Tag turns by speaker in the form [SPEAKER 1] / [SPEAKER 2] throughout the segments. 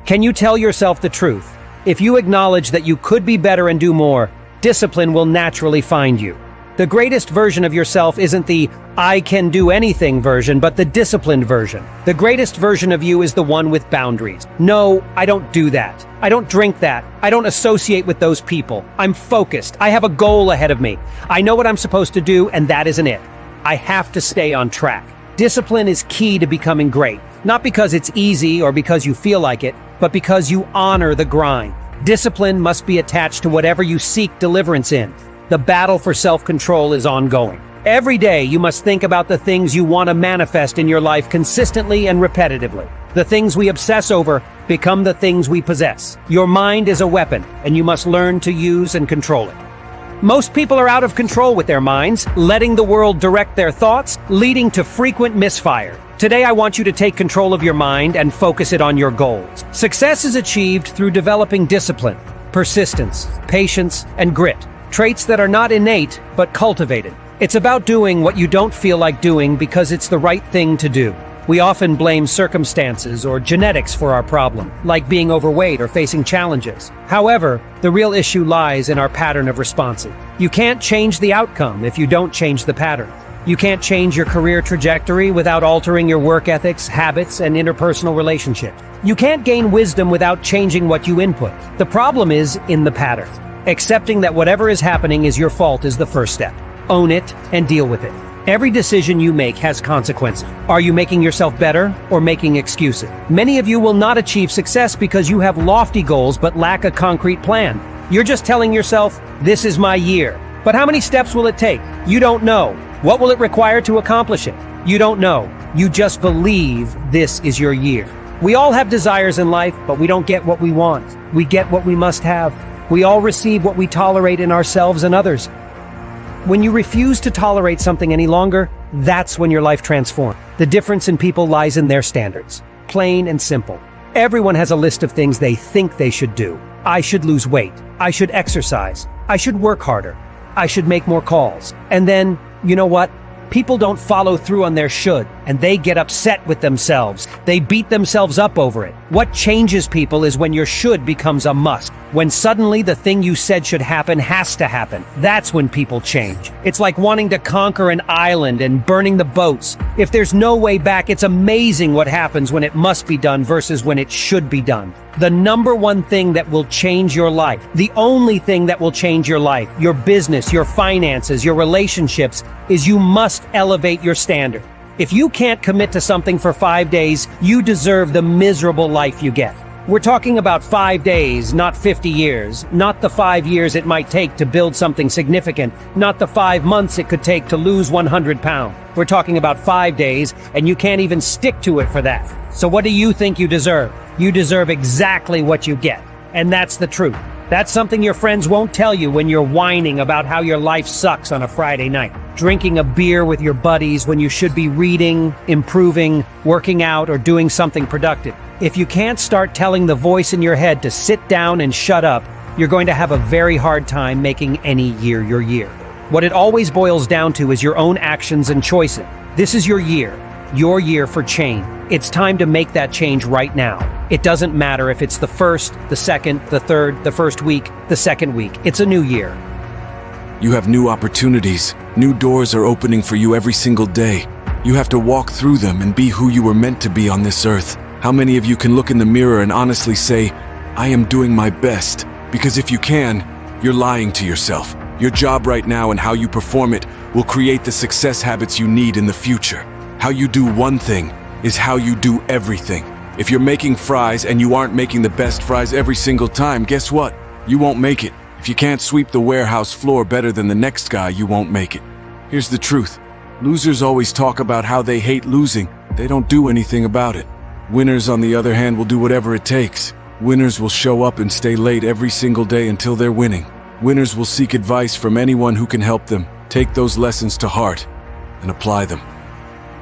[SPEAKER 1] Can you tell yourself the truth? If you acknowledge that you could be better and do more, discipline will naturally find you. The greatest version of yourself isn't the "I can do anything" version, but the disciplined version. The greatest version of you is the one with boundaries. No, I don't do that. I don't drink that. I don't associate with those people. I'm focused. I have a goal ahead of me. I know what I'm supposed to do, and that isn't it. I have to stay on track. Discipline is key to becoming great. Not because it's easy or because you feel like it, but because you honor the grind. Discipline must be attached to whatever you seek deliverance in. The battle for self-control is ongoing. Every day you must think about the things you want to manifest in your life consistently and repetitively. The things we obsess over become the things we possess. Your mind is a weapon, and you must learn to use and control it. Most people are out of control with their minds, letting the world direct their thoughts, leading to frequent misfire. Today I want you to take control of your mind and focus it on your goals. Success is achieved through developing discipline, persistence, patience, and grit. Traits that are not innate, but cultivated. It's about doing what you don't feel like doing because it's the right thing to do. We often blame circumstances or genetics for our problem, like being overweight or facing challenges. However, the real issue lies in our pattern of responses. You can't change the outcome if you don't change the pattern. You can't change your career trajectory without altering your work ethics, habits, and interpersonal relationships. You can't gain wisdom without changing what you input. The problem is in the pattern. Accepting that whatever is happening is your fault is the first step. Own it and deal with it. Every decision you make has consequences. Are you making yourself better or making excuses? Many of you will not achieve success because you have lofty goals but lack a concrete plan. You're just telling yourself, "This is my year." But how many steps will it take? You don't know. What will it require to accomplish it? You don't know. You just believe this is your year. We all have desires in life, but we don't get what we want. We get what we must have. We all receive what we tolerate in ourselves and others. When you refuse to tolerate something any longer, that's when your life transforms. The difference in people lies in their standards. Plain and simple. Everyone has a list of things they think they should do. I should lose weight. I should exercise. I should work harder. I should make more calls. And then, you know what? People don't follow through on their should, and they get upset with themselves. They beat themselves up over it. What changes people is when your should becomes a must. When suddenly the thing you said should happen has to happen. That's when people change. It's like wanting to conquer an island and burning the boats. If there's no way back, it's amazing what happens when it must be done versus when it should be done. The number one thing that will change your life, the only thing that will change your life, your business, your finances, your relationships, is you must elevate your standard. If you can't commit to something for 5 days, you deserve the miserable life you get. We're talking about 5 days, not 50 years, not the 5 years it might take to build something significant, not the 5 months it could take to lose 100 pounds. We're talking about 5 days, and you can't even stick to it for that. So what do you think you deserve? You deserve exactly what you get. And that's the truth. That's something your friends won't tell you when you're whining about how your life sucks on a Friday night. Drinking a beer with your buddies when you should be reading, improving, working out, or doing something productive. If you can't start telling the voice in your head to sit down and shut up, you're going to have a very hard time making any year your year. What it always boils down to is your own actions and choices. This is your year for change. It's time to make that change right now. It doesn't matter if it's the first, the second, the third, the first week, the second week. It's a new year.
[SPEAKER 2] You have new opportunities. New doors are opening for you every single day. You have to walk through them and be who you were meant to be on this earth. How many of you can look in the mirror and honestly say, "I am doing my best"? Because if you can, you're lying to yourself. Your job right now and how you perform it will create the success habits you need in the future. How you do one thing is how you do everything. If you're making fries and you aren't making the best fries every single time, guess what? You won't make it. If you can't sweep the warehouse floor better than the next guy, you won't make it. Here's the truth. Losers always talk about how they hate losing. They don't do anything about it. Winners, on the other hand, will do whatever it takes. Winners will show up and stay late every single day until they're winning. Winners will seek advice from anyone who can help them, take those lessons to heart, and apply them.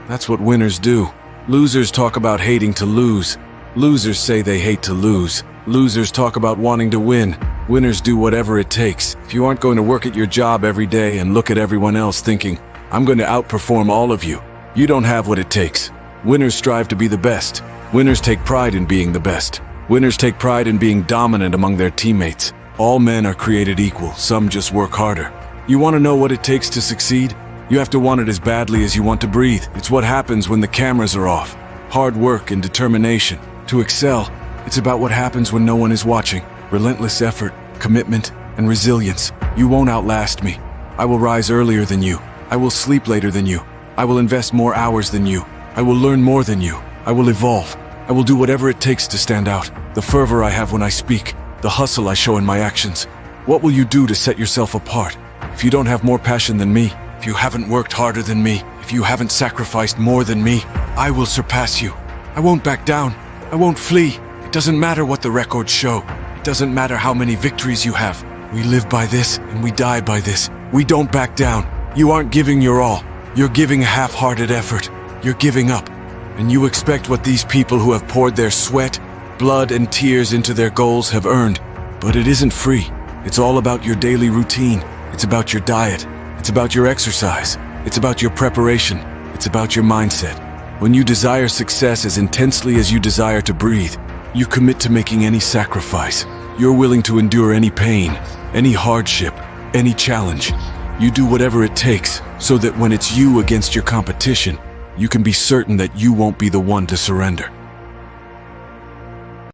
[SPEAKER 2] That's what winners do. Losers talk about hating to lose. Losers say they hate to lose. Losers talk about wanting to win. Winners do whatever it takes. If you aren't going to work at your job every day and look at everyone else thinking, "I'm going to outperform all of you," you don't have what it takes. Winners strive to be the best. Winners take pride in being the best. Winners take pride in being dominant among their teammates. All men are created equal, some just work harder. You want to know what it takes to succeed? You have to want it as badly as you want to breathe. It's what happens when the cameras are off. Hard work and determination. To excel, it's about what happens when no one is watching. Relentless effort, commitment, and resilience. You won't outlast me. I will rise earlier than you. I will sleep later than you. I will invest more hours than you. I will learn more than you. I will evolve. I will do whatever it takes to stand out. The fervor I have when I speak, the hustle I show in my actions. What will you do to set yourself apart? If you don't have more passion than me, if you haven't worked harder than me, if you haven't sacrificed more than me, I will surpass you. I won't back down. I won't flee. It doesn't matter what the records show. It doesn't matter how many victories you have. We live by this and we die by this. We don't back down. You aren't giving your all. You're giving a half-hearted effort. You're giving up. And you expect what these people who have poured their sweat, blood, and tears into their goals have earned. But it isn't free. It's all about your daily routine. It's about your diet. It's about your exercise. It's about your preparation. It's about your mindset. When you desire success as intensely as you desire to breathe, you commit to making any sacrifice. You're willing to endure any pain, any hardship, any challenge. You do whatever it takes so that when it's you against your competition, you can be certain that you won't be the one to surrender.